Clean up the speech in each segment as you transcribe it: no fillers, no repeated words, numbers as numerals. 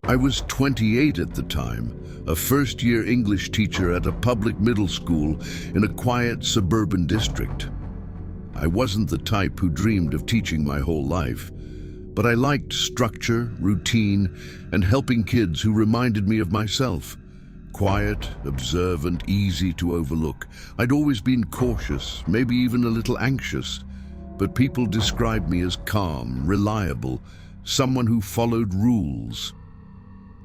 I was 28 at the time, a first-year English teacher at a public middle school in a quiet suburban district. I wasn't the type who dreamed of teaching my whole life, but I liked structure, routine, and helping kids who reminded me of myself. Quiet, observant, easy to overlook. I'd always been cautious, maybe even a little anxious, but people described me as calm, reliable, someone who followed rules.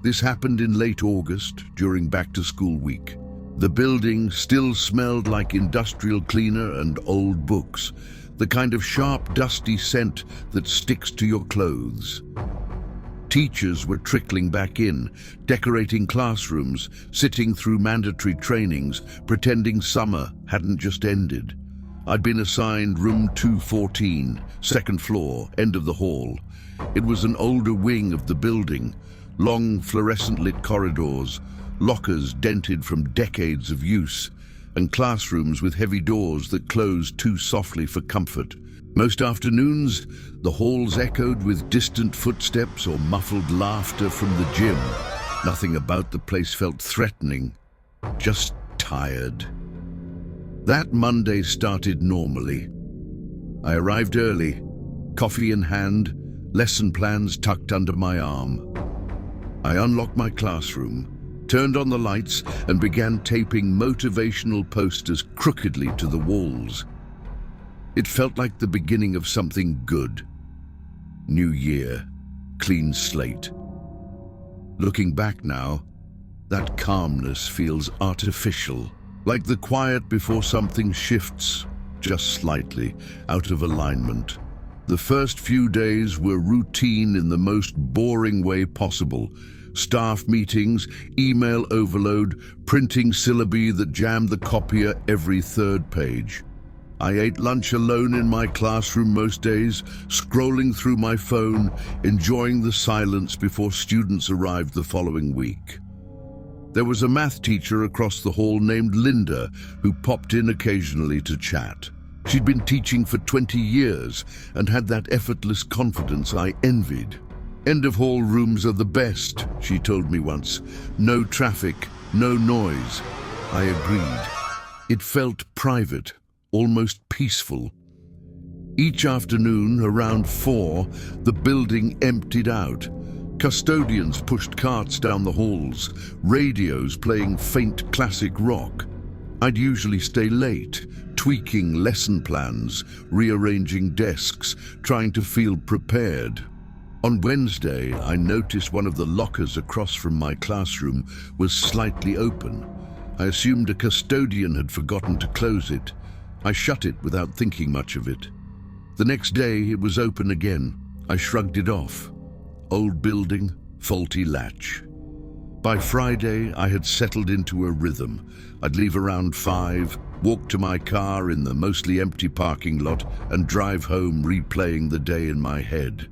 This happened in late August, during back-to-school week. The building still smelled like industrial cleaner and old books, the kind of sharp, dusty scent that sticks to your clothes. Teachers were trickling back in, decorating classrooms, sitting through mandatory trainings, pretending summer hadn't just ended. I'd been assigned room 214, second floor, end of the hall. It was an older wing of the building, long fluorescent-lit corridors, lockers dented from decades of use, and classrooms with heavy doors that closed too softly for comfort. Most afternoons, the halls echoed with distant footsteps or muffled laughter from the gym. Nothing about the place felt threatening, just tired. That Monday started normally. I arrived early, coffee in hand, lesson plans tucked under my arm. I unlocked my classroom, turned on the lights, and began taping motivational posters crookedly to the walls. It felt like the beginning of something good. New year, clean slate. Looking back now, that calmness feels artificial, like the quiet before something shifts, just slightly, out of alignment. The first few days were routine in the most boring way possible. Staff meetings, email overload, printing syllabi that jammed the copier every third page. I ate lunch alone in my classroom most days, scrolling through my phone, enjoying the silence before students arrived the following week. There was a math teacher across the hall named Linda who popped in occasionally to chat. She'd been teaching for 20 years and had that effortless confidence I envied. End-of-hall rooms are the best, she told me once. No traffic, no noise. I agreed. It felt private, almost peaceful. Each afternoon, around 4, the building emptied out. Custodians pushed carts down the halls, radios playing faint classic rock. I'd usually stay late, tweaking lesson plans, rearranging desks, trying to feel prepared. On Wednesday, I noticed one of the lockers across from my classroom was slightly open. I assumed a custodian had forgotten to close it. I shut it without thinking much of it. The next day, it was open again. I shrugged it off. Old building, faulty latch. By Friday, I had settled into a rhythm. I'd leave around 5, walk to my car in the mostly empty parking lot, and drive home replaying the day in my head.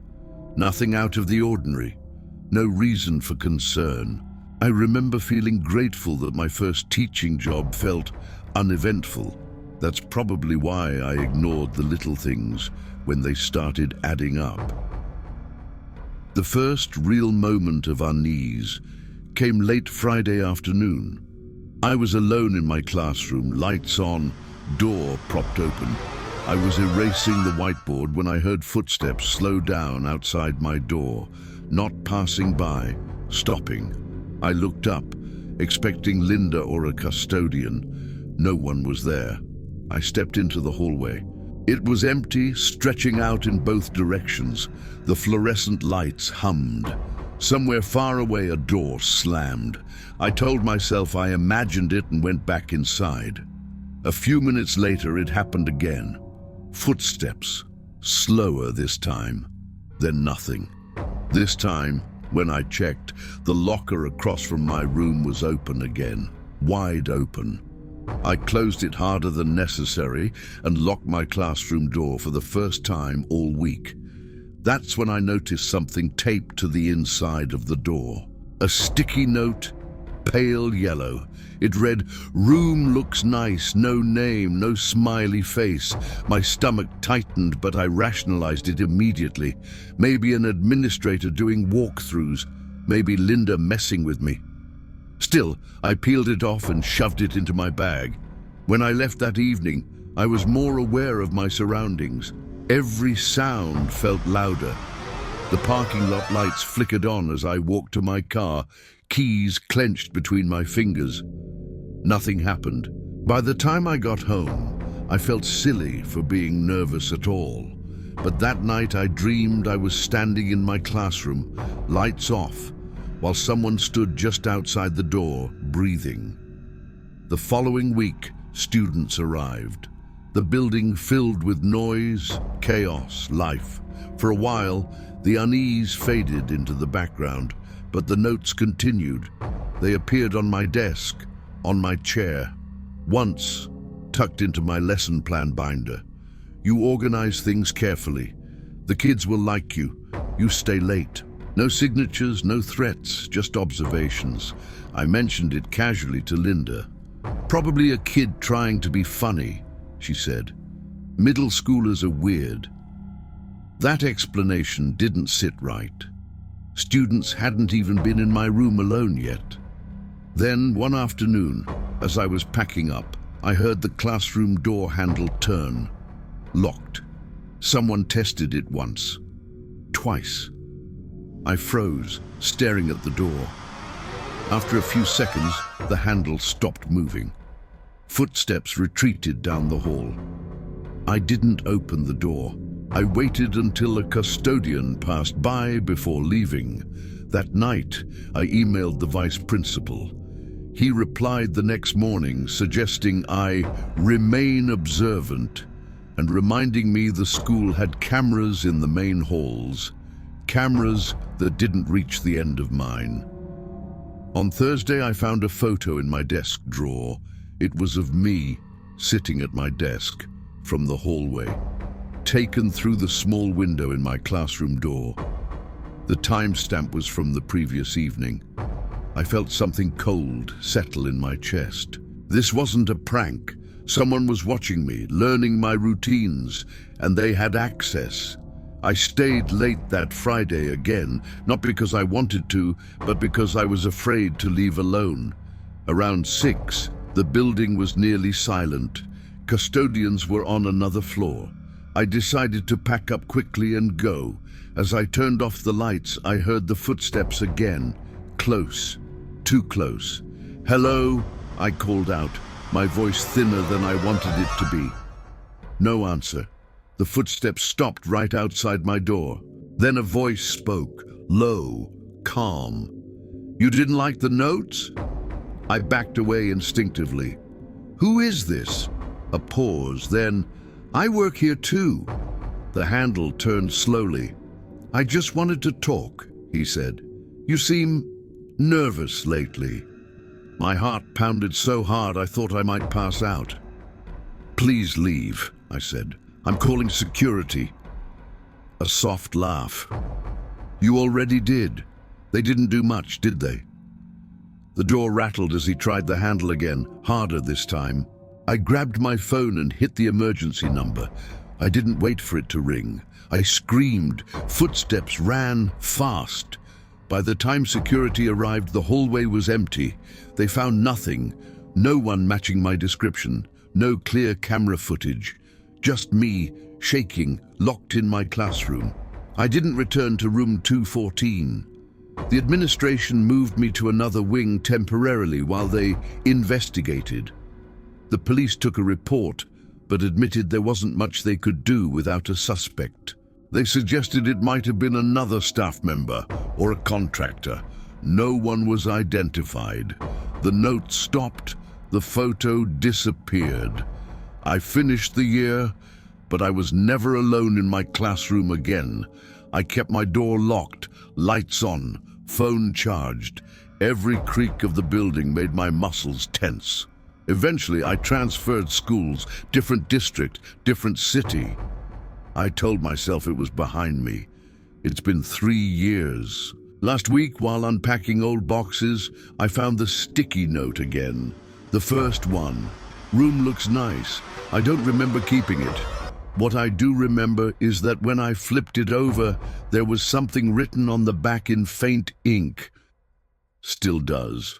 Nothing out of the ordinary. No reason for concern. I remember feeling grateful that my first teaching job felt uneventful. That's probably why I ignored the little things when they started adding up. The first real moment of unease came late Friday afternoon. I was alone in my classroom, lights on, door propped open. I was erasing the whiteboard when I heard footsteps slow down outside my door, not passing by, stopping. I looked up, expecting Linda or a custodian. No one was there. I stepped into the hallway. It was empty, stretching out in both directions. The fluorescent lights hummed. Somewhere far away, a door slammed. I told myself I imagined it and went back inside. A few minutes later, it happened again. Footsteps, slower this time, then nothing. This time, when I checked, the locker across from my room was open again, wide open. I closed it harder than necessary and locked my classroom door for the first time all week. That's when I noticed something taped to the inside of the door. A sticky note, pale yellow. It read, "Room looks nice, no name, no smiley face." My stomach tightened, but I rationalized it immediately. Maybe an administrator doing walkthroughs. Maybe Linda messing with me. Still, I peeled it off and shoved it into my bag. When I left that evening, I was more aware of my surroundings. Every sound felt louder. The parking lot lights flickered on as I walked to my car, keys clenched between my fingers. Nothing happened. By the time I got home, I felt silly for being nervous at all. But that night I dreamed I was standing in my classroom, lights off, while someone stood just outside the door, breathing. The following week, students arrived. The building filled with noise, chaos, life. For a while, the unease faded into the background, but the notes continued. They appeared on my desk, on my chair, once tucked into my lesson plan binder. You organize things carefully. The kids will like you. You stay late. No signatures, no threats, just observations. I mentioned it casually to Linda. Probably a kid trying to be funny, she said. Middle schoolers are weird. That explanation didn't sit right. Students hadn't even been in my room alone yet. Then, one afternoon, as I was packing up, I heard the classroom door handle turn. Locked. Someone tested it once. Twice. I froze, staring at the door. After a few seconds, the handle stopped moving. Footsteps retreated down the hall. I didn't open the door. I waited until a custodian passed by before leaving. That night, I emailed the vice principal. He replied the next morning, suggesting I remain observant and reminding me the school had cameras in the main halls. Cameras that didn't reach the end of mine. On Thursday, I found a photo in my desk drawer. It was of me sitting at my desk from the hallway, taken through the small window in my classroom door. The timestamp was from the previous evening. I felt something cold settle in my chest. This wasn't a prank. Someone was watching me, learning my routines, and they had access. I stayed late that Friday again, not because I wanted to, but because I was afraid to leave alone. Around 6, the building was nearly silent. Custodians were on another floor. I decided to pack up quickly and go. As I turned off the lights, I heard the footsteps again. Close. Too close. "Hello?" I called out, my voice thinner than I wanted it to be. No answer. The footsteps stopped right outside my door. Then a voice spoke, low, calm. "You didn't like the notes?" I backed away instinctively. "Who is this?" A pause, then, "I work here too." The handle turned slowly. "I just wanted to talk," he said. "You seem nervous lately." My heart pounded so hard I thought I might pass out. "Please leave," I said. "I'm calling security." A soft laugh. "You already did. They didn't do much, did they?" The door rattled as he tried the handle again, harder this time. I grabbed my phone and hit the emergency number. I didn't wait for it to ring. I screamed. Footsteps ran fast. By the time security arrived, the hallway was empty. They found nothing. No one matching my description. No clear camera footage. Just me, shaking, locked in my classroom. I didn't return to room 214. The administration moved me to another wing temporarily while they investigated. The police took a report, but admitted there wasn't much they could do without a suspect. They suggested it might have been another staff member or a contractor. No one was identified. The note stopped. The photo disappeared. I finished the year, but I was never alone in my classroom again. I kept my door locked, lights on, phone charged. Every creak of the building made my muscles tense. Eventually, I transferred schools, different district, different city. I told myself it was behind me. It's been 3 years. Last week, while unpacking old boxes, I found the sticky note again. The first one. "Room looks nice. I don't remember keeping it." What I do remember is that when I flipped it over, there was something written on the back in faint ink. still does.